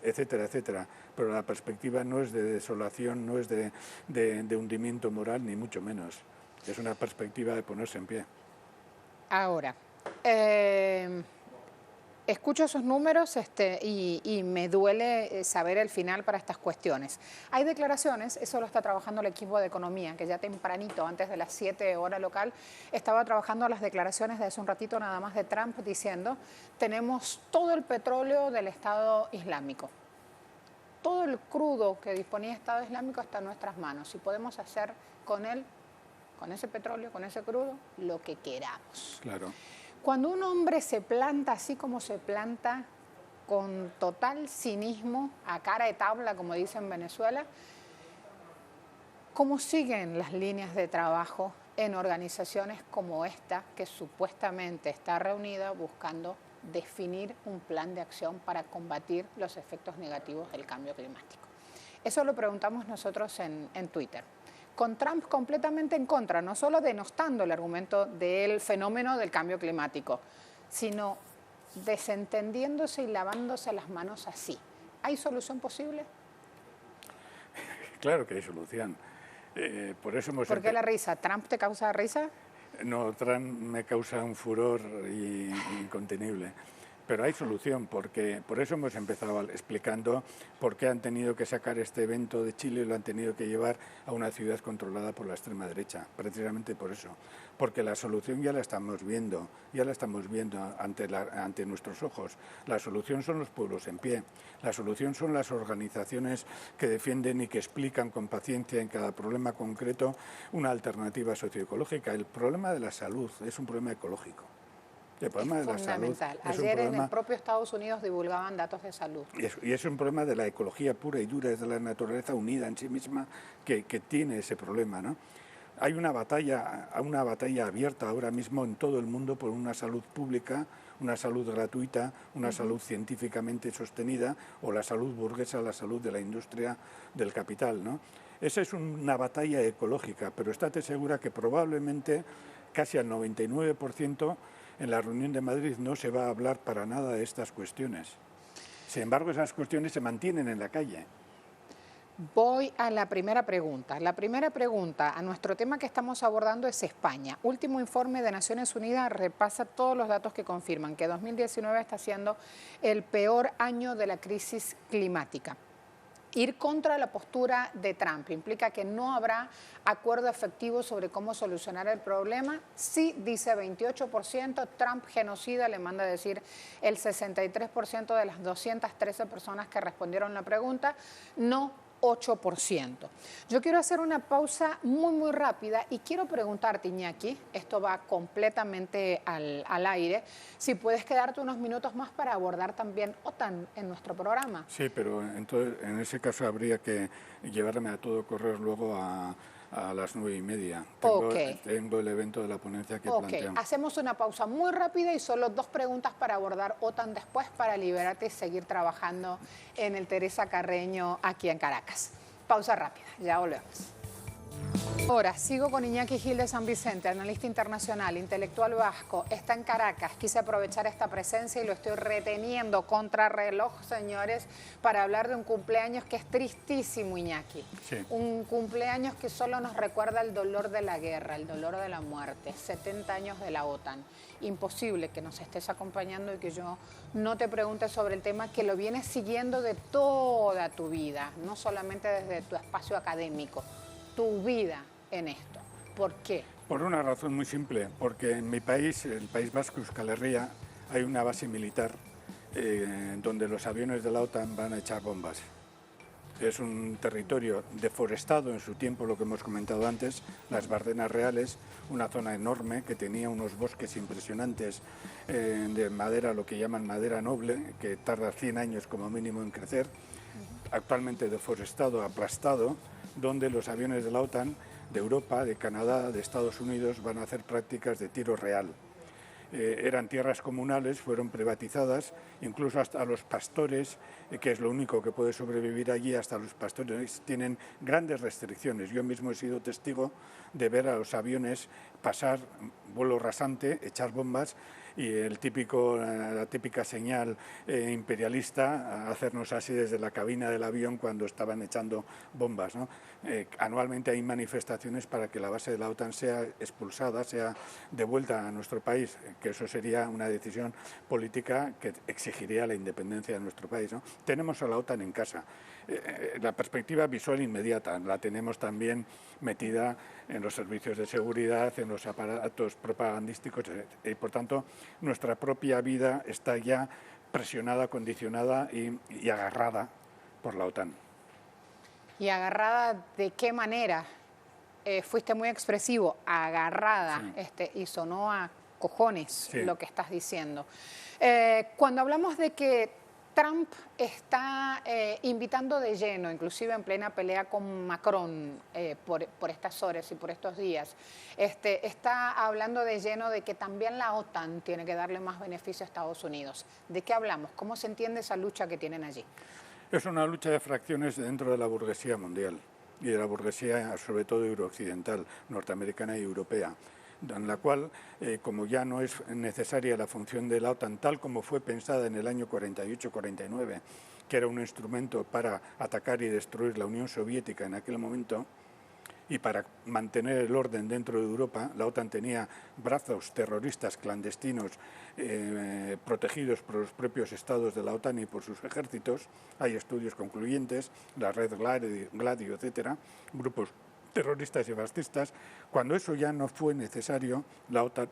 etcétera, etcétera. Pero la perspectiva no es de desolación, no es de hundimiento moral, ni mucho menos. Es una perspectiva de ponerse en pie. Ahora, escucho esos números y me duele saber el final para estas cuestiones. Hay declaraciones, eso lo está trabajando el equipo de economía, que ya tempranito, antes de las 7 horas local, estaba trabajando las declaraciones de hace un ratito nada más de Trump diciendo: tenemos todo el petróleo del Estado Islámico. Todo el crudo que disponía el Estado Islámico está en nuestras manos y podemos hacer con él, con ese petróleo, con ese crudo, lo que queramos. Claro. Cuando un hombre se planta así como se planta, con total cinismo, a cara de tabla, como dicen en Venezuela, ¿cómo siguen las líneas de trabajo en organizaciones como esta, que supuestamente está reunida buscando definir un plan de acción para combatir los efectos negativos del cambio climático? Eso lo preguntamos nosotros en Twitter. Con Trump completamente en contra, no solo denostando el argumento del fenómeno del cambio climático, sino desentendiéndose y lavándose las manos así. ¿Hay solución posible? Claro que hay solución. Por eso hemos... ¿Por qué la risa? ¿Trump te causa risa? No, Trump me causa un furor incontenible. Pero hay solución, porque por eso hemos empezado explicando por qué han tenido que sacar este evento de Chile y lo han tenido que llevar a una ciudad controlada por la extrema derecha, precisamente por eso. Porque la solución ya la estamos viendo ante nuestros ojos. La solución son los pueblos en pie, la solución son las organizaciones que defienden y que explican con paciencia en cada problema concreto una alternativa socioecológica. El problema de la salud es un problema ecológico. El problema de la salud es Ayer en el propio Estados Unidos divulgaban datos de salud. Y es un problema de la ecología pura y dura, es de la naturaleza unida en sí misma que tiene ese problema, ¿no? Hay una batalla abierta ahora mismo en todo el mundo por una salud pública, una salud gratuita, una salud científicamente sostenida, o la salud burguesa, la salud de la industria del capital, ¿no? Esa es una batalla ecológica, pero estate segura que probablemente casi al 99% en la reunión de Madrid no se va a hablar para nada de estas cuestiones. Sin embargo, esas cuestiones se mantienen en la calle. Voy a la primera pregunta. La primera pregunta a nuestro tema que estamos abordando es España. Último informe de Naciones Unidas repasa todos los datos que confirman que 2019 está siendo el peor año de la crisis climática. Ir contra la postura de Trump implica que no habrá acuerdo efectivo sobre cómo solucionar el problema. Sí, dice 28%, Trump genocida, le manda a decir el 63% de las 213 personas que respondieron la pregunta, no 8%. Yo quiero hacer una pausa muy rápida y quiero preguntarte, Iñaki, esto va completamente al aire, si puedes quedarte unos minutos más para abordar también OTAN en nuestro programa. Sí, pero entonces, en ese caso habría que llevarme a todo correr luego a las 9:30. Tengo el evento de la ponencia que planteamos. Hacemos una pausa muy rápida y solo 2 preguntas para abordar OTAN después para liberarte y seguir trabajando en el Teresa Carreño aquí en Caracas. Pausa rápida, ya volvemos. Ahora sigo con Iñaki Gil de San Vicente, analista internacional, intelectual vasco, está en Caracas. Quise aprovechar esta presencia y lo estoy reteniendo contra reloj, señores, para hablar de un cumpleaños que es tristísimo, Iñaki. Sí. Un cumpleaños que solo nos recuerda el dolor de la guerra, el dolor de la muerte, 70 años de la OTAN. Imposible que nos estés acompañando y que yo no te pregunte sobre el tema que lo vienes siguiendo de toda tu vida, no solamente desde tu espacio académico, tu vida en esto. ¿Por qué? Por una razón muy simple, porque en mi país, el País Vasco, Euskal Herria, hay una base militar donde los aviones de la OTAN van a echar bombas. Es un territorio deforestado en su tiempo, lo que hemos comentado antes, las Bardenas Reales, una zona enorme que tenía unos bosques impresionantes de madera, lo que llaman madera noble, que tarda 100 años como mínimo en crecer, actualmente deforestado, aplastado, donde los aviones de la OTAN, de Europa, de Canadá, de Estados Unidos, van a hacer prácticas de tiro real. Eran tierras comunales, fueron privatizadas, incluso hasta los pastores, que es lo único que puede sobrevivir allí, hasta los pastores tienen grandes restricciones. Yo mismo he sido testigo de ver a los aviones pasar vuelo rasante, echar bombas, y la típica señal imperialista, hacernos así desde la cabina del avión cuando estaban echando bombas, ¿no? Anualmente hay manifestaciones para que la base de la OTAN sea expulsada, sea devuelta a nuestro país, que eso sería una decisión política que exigiría la independencia de nuestro país, ¿no? Tenemos a la OTAN en casa. La perspectiva visual inmediata la tenemos también metida en los servicios de seguridad, en los aparatos propagandísticos, y por tanto nuestra propia vida está ya presionada, condicionada y agarrada por la OTAN. ¿Y agarrada de qué manera? Fuiste muy expresivo, agarrada, sí. Y sonó a cojones, sí, lo que estás diciendo. Cuando hablamos de que Trump está invitando de lleno, inclusive en plena pelea con Macron por estas horas y por estos días, está hablando de lleno de que también la OTAN tiene que darle más beneficio a Estados Unidos. ¿De qué hablamos? ¿Cómo se entiende esa lucha que tienen allí? Es una lucha de fracciones dentro de la burguesía mundial y de la burguesía sobre todo eurooccidental, norteamericana y europea, en la cual, como ya no es necesaria la función de la OTAN tal como fue pensada en el año 48-49, que era un instrumento para atacar y destruir la Unión Soviética en aquel momento, y para mantener el orden dentro de Europa, la OTAN tenía brazos terroristas clandestinos protegidos por los propios estados de la OTAN y por sus ejércitos. Hay estudios concluyentes, la red Gladio, etcétera, grupos terroristas y fascistas. Cuando eso ya no fue necesario, la OTAN,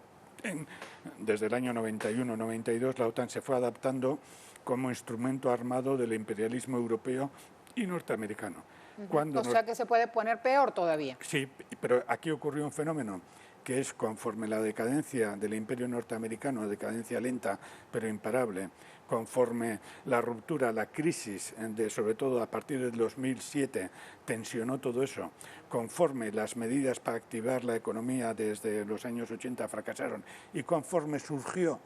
desde el año 91-92, la OTAN se fue adaptando como instrumento armado del imperialismo europeo y norteamericano. O sea que se puede poner peor todavía. Sí, pero aquí ocurrió un fenómeno que es conforme la decadencia del imperio norteamericano, decadencia lenta pero imparable, conforme la ruptura, la crisis, sobre todo a partir del 2007, tensionó todo eso, conforme las medidas para activar la economía desde los años 80 fracasaron y conforme surgió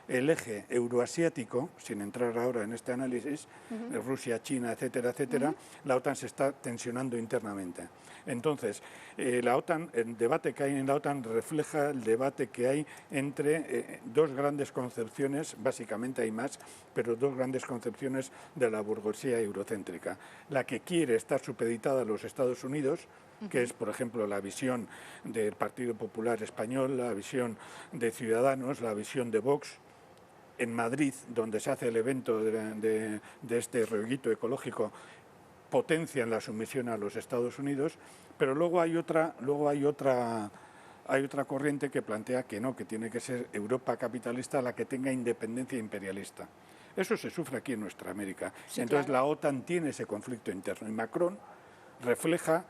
el eje euroasiático, sin entrar ahora en este análisis, Rusia, China, etcétera, etcétera, la OTAN se está tensionando internamente. Entonces, la OTAN, el debate que hay en la OTAN refleja el debate que hay entre dos grandes concepciones, básicamente hay más, pero dos grandes concepciones de la burguesía eurocéntrica. La que quiere estar supeditada a los Estados Unidos, que es, por ejemplo, la visión del Partido Popular Español, la visión de Ciudadanos, la visión de Vox. En Madrid, donde se hace el evento de este rollito ecológico, potencian la sumisión a los Estados Unidos, pero luego hay otra corriente que plantea que no, que tiene que ser Europa capitalista la que tenga independencia imperialista. Eso se sufre aquí en nuestra América. Sí, entonces claro, la OTAN tiene ese conflicto interno y Macron refleja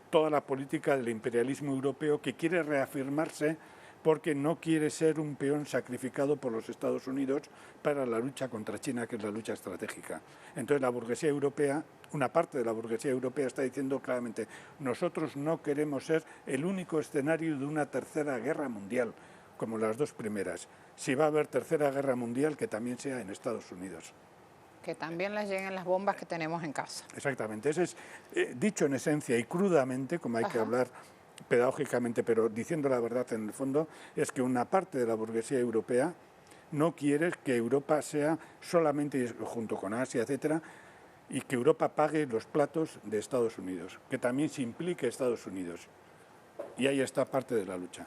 toda la política del imperialismo europeo que quiere reafirmarse porque no quiere ser un peón sacrificado por los Estados Unidos para la lucha contra China, que es la lucha estratégica. Entonces la burguesía europea, una parte de la burguesía europea está diciendo claramente, nosotros no queremos ser el único escenario de una tercera guerra mundial, como las dos primeras. Si va a haber tercera guerra mundial, que también sea en Estados Unidos. Que también les lleguen las bombas que tenemos en casa. Exactamente, ese es dicho en esencia y crudamente, como hay que hablar pedagógicamente, pero diciendo la verdad en el fondo, es que una parte de la burguesía europea no quiere que Europa sea solamente, junto con Asia, etcétera, y que Europa pague los platos de Estados Unidos, que también se implique Estados Unidos. Y ahí está parte de la lucha.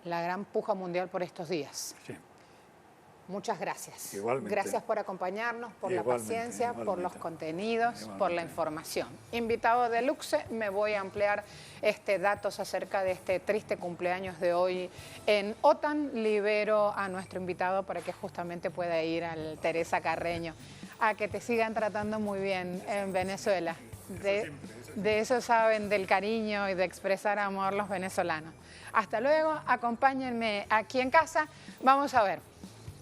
La gran puja mundial por estos días. Sí. Muchas gracias. Igualmente. Gracias por acompañarnos, por la paciencia, por los contenidos, por la información. Invitado de luxe, me voy a ampliar datos acerca de este triste cumpleaños de hoy en OTAN. Libero a nuestro invitado para que justamente pueda ir al Teresa Carreño a que te sigan tratando muy bien en Venezuela. De eso saben, del cariño y de expresar amor los venezolanos. Hasta luego, acompáñenme aquí en casa. Vamos a ver.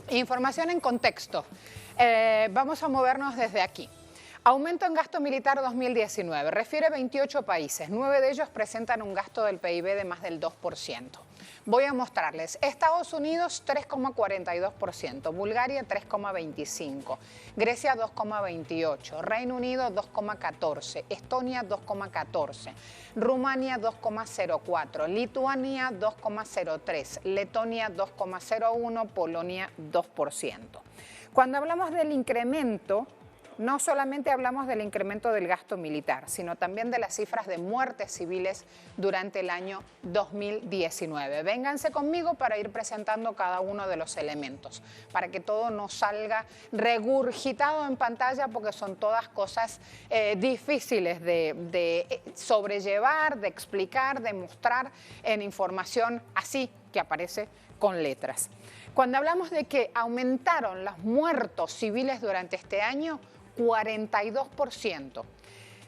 Información en contexto. Vamos a movernos desde aquí. Aumento en gasto militar 2019. Refiere 28 países. 9 de ellos presentan un gasto del PIB de más del 2%. Voy a mostrarles. Estados Unidos 3,42%, Bulgaria 3,25%, Grecia 2,28%, Reino Unido 2,14%, Estonia 2,14%, Rumania 2,04%, Lituania 2,03%, Letonia 2,01%, Polonia 2%. Cuando hablamos del incremento, no solamente hablamos del incremento del gasto militar, sino también de las cifras de muertes civiles durante el año 2019. Vénganse conmigo para ir presentando cada uno de los elementos, para que todo nos salga regurgitado en pantalla, porque son todas cosas difíciles de sobrellevar, de explicar, de mostrar en información así que aparece con letras. Cuando hablamos de que aumentaron los muertos civiles durante este año, 42%.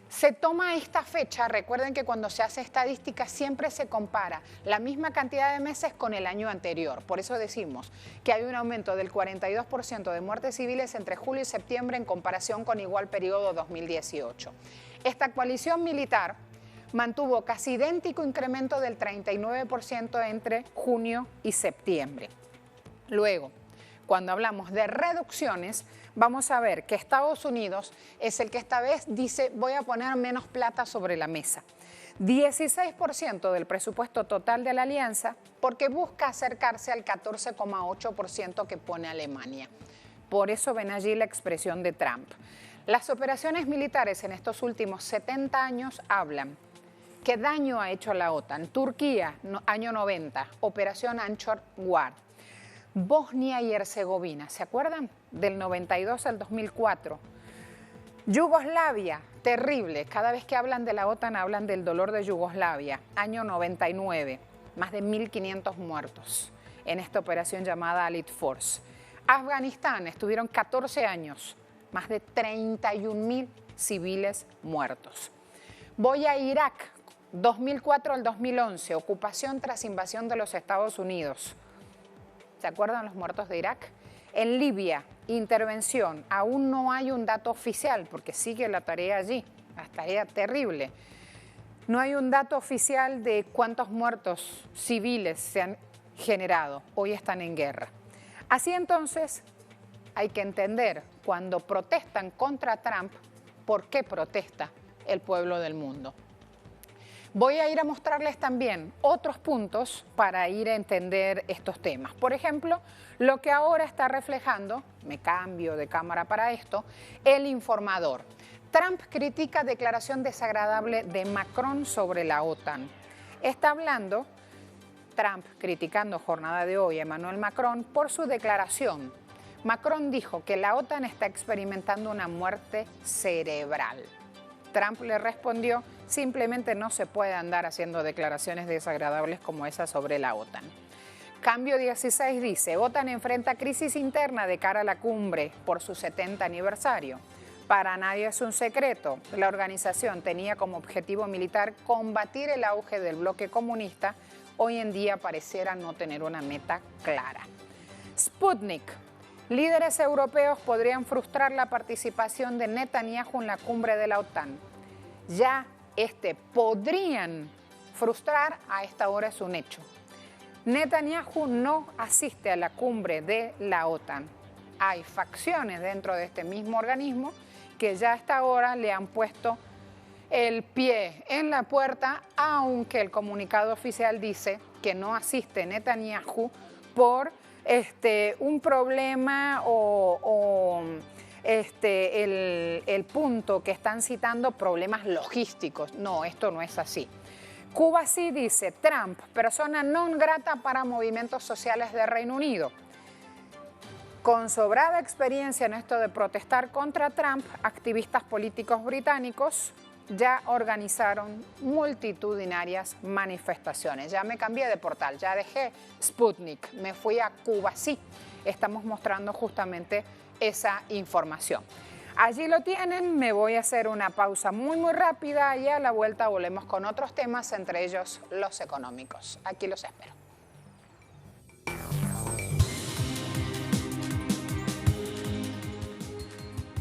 Se toma esta fecha, recuerden que cuando se hace estadística siempre se compara la misma cantidad de meses con el año anterior. Por eso decimos que hay un aumento del 42% de muertes civiles entre julio y septiembre en comparación con igual periodo 2018. Esta coalición militar mantuvo casi idéntico incremento del 39% entre junio y septiembre. Luego, cuando hablamos de reducciones, vamos a ver que Estados Unidos es el que esta vez dice voy a poner menos plata sobre la mesa. 16% del presupuesto total de la alianza porque busca acercarse al 14,8% que pone Alemania. Por eso ven allí la expresión de Trump. Las operaciones militares en estos últimos 70 años hablan. ¿Qué daño ha hecho la OTAN? Turquía, año 90, Operación Anchor Guard. Bosnia y Herzegovina, ¿se acuerdan? Del 92 al 2004. Yugoslavia, terrible. Cada vez que hablan de la OTAN hablan del dolor de Yugoslavia. Año 99, más de 1.500 muertos en esta operación llamada Allied Force. Afganistán, estuvieron 14 años, más de 31.000 civiles muertos. Voy a Irak, 2004 al 2011, ocupación tras invasión de los Estados Unidos. ¿Se acuerdan los muertos de Irak? En Libia, intervención. Aún no hay un dato oficial porque sigue la tarea allí, la tarea terrible. No hay un dato oficial de cuántos muertos civiles se han generado. Hoy están en guerra. Así entonces, hay que entender cuando protestan contra Trump, ¿por qué protesta el pueblo del mundo? Voy a ir a mostrarles también otros puntos para ir a entender estos temas. Por ejemplo, lo que ahora está reflejando, me cambio de cámara para esto, El Informador. Trump critica declaración desagradable de Macron sobre la OTAN. Está hablando Trump criticando jornada de hoy a Emmanuel Macron por su declaración. Macron dijo que la OTAN está experimentando una muerte cerebral. Trump le respondió, simplemente no se puede andar haciendo declaraciones desagradables como esa sobre la OTAN. Cambio 16 dice, OTAN enfrenta crisis interna de cara a la cumbre por su 70 aniversario. Para nadie es un secreto, la organización tenía como objetivo militar combatir el auge del bloque comunista, hoy en día pareciera no tener una meta clara. Sputnik. Líderes europeos podrían frustrar la participación de Netanyahu en la cumbre de la OTAN. Ya podrían frustrar, a esta hora es un hecho. Netanyahu no asiste a la cumbre de la OTAN. Hay facciones dentro de este mismo organismo que ya a esta hora le han puesto el pie en la puerta, aunque el comunicado oficial dice que no asiste Netanyahu por un problema el punto que están citando, problemas logísticos. No, esto no es así. Cuba sí dice, Trump, persona non grata para movimientos sociales de Reino Unido. Con sobrada experiencia en esto de protestar contra Trump, activistas políticos británicos ya organizaron multitudinarias manifestaciones. Ya me cambié de portal, ya dejé Sputnik, me fui a Cuba. Sí, estamos mostrando justamente esa información. Allí lo tienen, me voy a hacer una pausa muy rápida y a la vuelta volvemos con otros temas, entre ellos los económicos. Aquí los espero.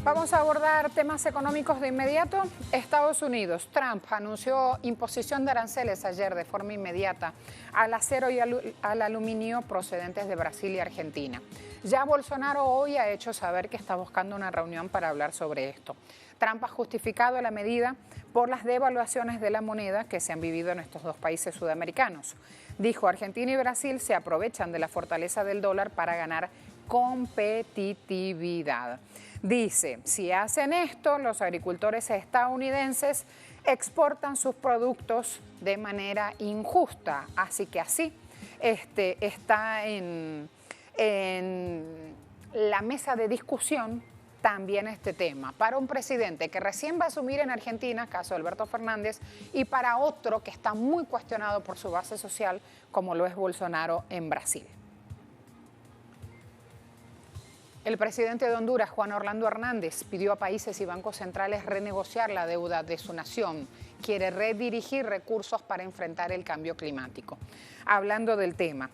Vamos a abordar temas económicos de inmediato. Estados Unidos. Trump anunció imposición de aranceles ayer de forma inmediata al acero y al aluminio procedentes de Brasil y Argentina. Ya Bolsonaro hoy ha hecho saber que está buscando una reunión para hablar sobre esto. Trump ha justificado la medida por las devaluaciones de la moneda que se han vivido en estos dos países sudamericanos. Dijo, Argentina y Brasil se aprovechan de la fortaleza del dólar para ganar competitividad. Dice, si hacen esto, los agricultores estadounidenses exportan sus productos de manera injusta. Así que así está en la mesa de discusión también este tema. Para un presidente que recién va a asumir en Argentina, caso Alberto Fernández, y para otro que está muy cuestionado por su base social, como lo es Bolsonaro en Brasil. El presidente de Honduras, Juan Orlando Hernández, pidió a países y bancos centrales renegociar la deuda de su nación. Quiere redirigir recursos para enfrentar el cambio climático. Hablando del tema,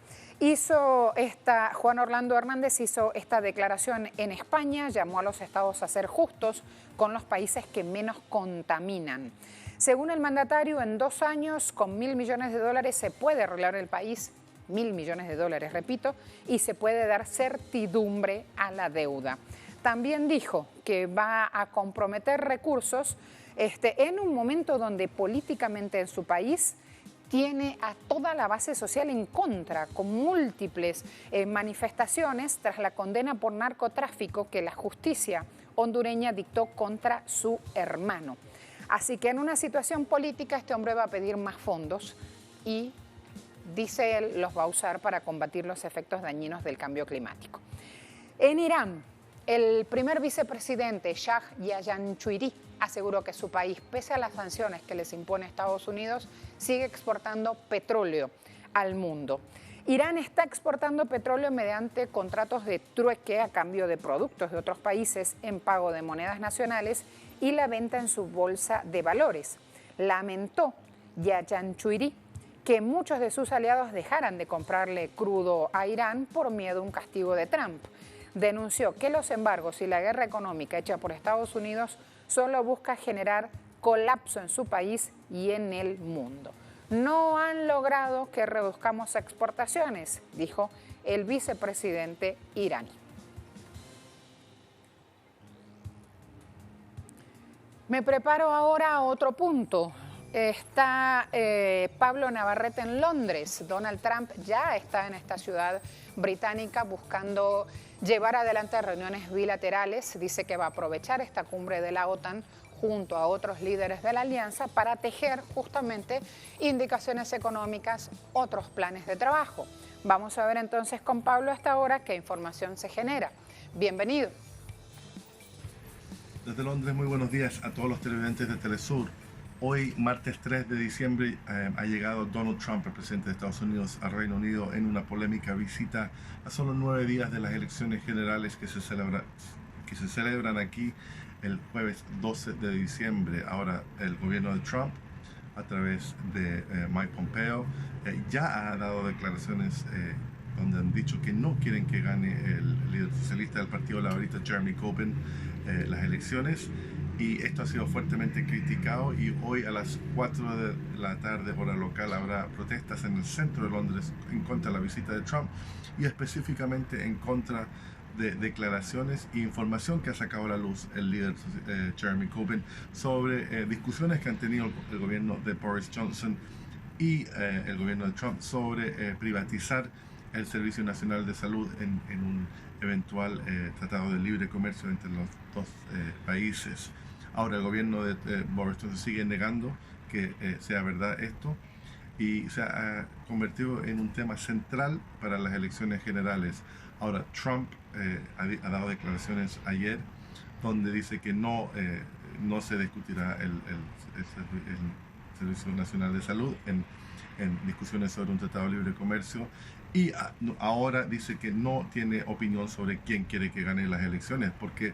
Juan Orlando Hernández hizo esta declaración en España, llamó a los estados a ser justos con los países que menos contaminan. Según el mandatario, en 2 años, con $1.000 millones se puede arreglar el país, $1.000 millones, repito, y se puede dar certidumbre a la deuda. También dijo que va a comprometer recursos en un momento donde políticamente en su país tiene a toda la base social en contra, con múltiples manifestaciones tras la condena por narcotráfico que la justicia hondureña dictó contra su hermano. Así que en una situación política este hombre va a pedir más fondos y dice él, los va a usar para combatir los efectos dañinos del cambio climático. En Irán, el primer vicepresidente, Shah Jahanchouri, aseguró que su país, pese a las sanciones que les impone Estados Unidos, sigue exportando petróleo al mundo. Irán está exportando petróleo mediante contratos de trueque a cambio de productos de otros países en pago de monedas nacionales y la venta en su bolsa de valores. Lamentó Jahanchouri que muchos de sus aliados dejaran de comprarle crudo a Irán por miedo a un castigo de Trump. Denunció que los embargos y la guerra económica hecha por Estados Unidos solo busca generar colapso en su país y en el mundo. No han logrado que reduzcamos exportaciones, dijo el vicepresidente iraní. Me preparo ahora a otro punto. Está Pablo Navarrete en Londres. Donald Trump ya está en esta ciudad británica buscando llevar adelante reuniones bilaterales. Dice que va a aprovechar esta cumbre de la OTAN junto a otros líderes de la alianza para tejer justamente indicaciones económicas, otros planes de trabajo. Vamos a ver entonces con Pablo hasta ahora qué información se genera. Bienvenido. Desde Londres, muy buenos días a todos los televidentes de Telesur. Hoy, martes 3 de diciembre, ha llegado Donald Trump, el presidente de Estados Unidos, al Reino Unido en una polémica visita a solo 9 días de las elecciones generales que se celebran aquí el jueves 12 de diciembre. Ahora, el gobierno de Trump, a través de Mike Pompeo, ya ha dado declaraciones donde han dicho que no quieren que gane el líder socialista del Partido Laborista, Jeremy Corbyn, las elecciones. Y esto ha sido fuertemente criticado y hoy a las 4 de la tarde, hora local, habrá protestas en el centro de Londres en contra de la visita de Trump y específicamente en contra de declaraciones e información que ha sacado a la luz el líder Jeremy Corbyn sobre discusiones que han tenido el gobierno de Boris Johnson y el gobierno de Trump sobre privatizar el Servicio Nacional de Salud en un eventual tratado de libre comercio entre los dos países. Ahora el gobierno de Boris Johnson sigue negando que sea verdad esto y se ha convertido en un tema central para las elecciones generales. Ahora Trump ha dado declaraciones ayer donde dice que no se discutirá el Servicio Nacional de Salud en discusiones sobre un tratado de libre comercio y ahora dice que no tiene opinión sobre quién quiere que gane las elecciones porque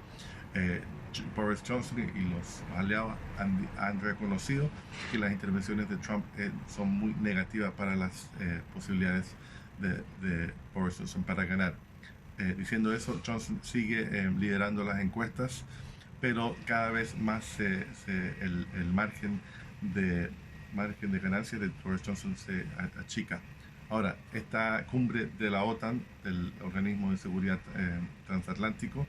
Boris Johnson y los aliados han reconocido que las intervenciones de Trump son muy negativas para las posibilidades de Boris Johnson para ganar. Diciendo eso, Johnson sigue liderando las encuestas pero cada vez más el margen de ganancia de Boris Johnson se achica. Ahora, esta cumbre de la OTAN, del Organismo de Seguridad Transatlántico,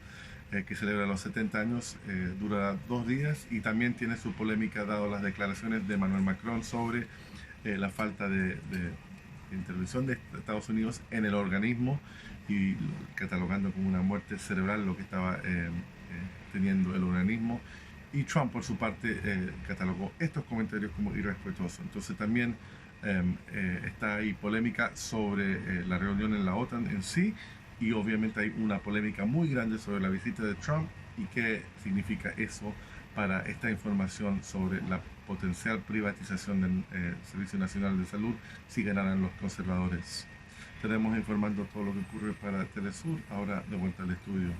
que celebra los 70 años, dura 2 días y también tiene su polémica dado las declaraciones de Emmanuel Macron sobre la falta de intervención de Estados Unidos en el organismo y catalogando como una muerte cerebral lo que estaba teniendo el organismo. Y Trump, por su parte, catalogó estos comentarios como irrespetuosos. Entonces también está ahí polémica sobre la reunión en la OTAN en sí, y obviamente hay una polémica muy grande sobre la visita de Trump y qué significa eso para esta información sobre la potencial privatización del Servicio Nacional de Salud si ganaran los conservadores. Estaremos informando todo lo que ocurre para Telesur. Ahora de vuelta al estudio.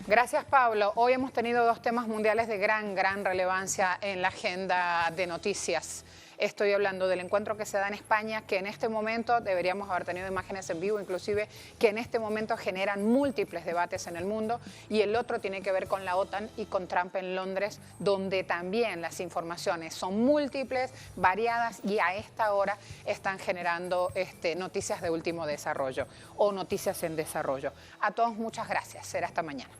Gracias, Pablo. Hoy hemos tenido 2 temas mundiales de gran relevancia en la agenda de noticias. Estoy hablando del encuentro que se da en España, que en este momento deberíamos haber tenido imágenes en vivo, inclusive, que en este momento generan múltiples debates en el mundo, y el otro tiene que ver con la OTAN y con Trump en Londres, donde también las informaciones son múltiples, variadas, y a esta hora están generando noticias de último desarrollo o noticias en desarrollo. A todos muchas gracias. Será hasta mañana.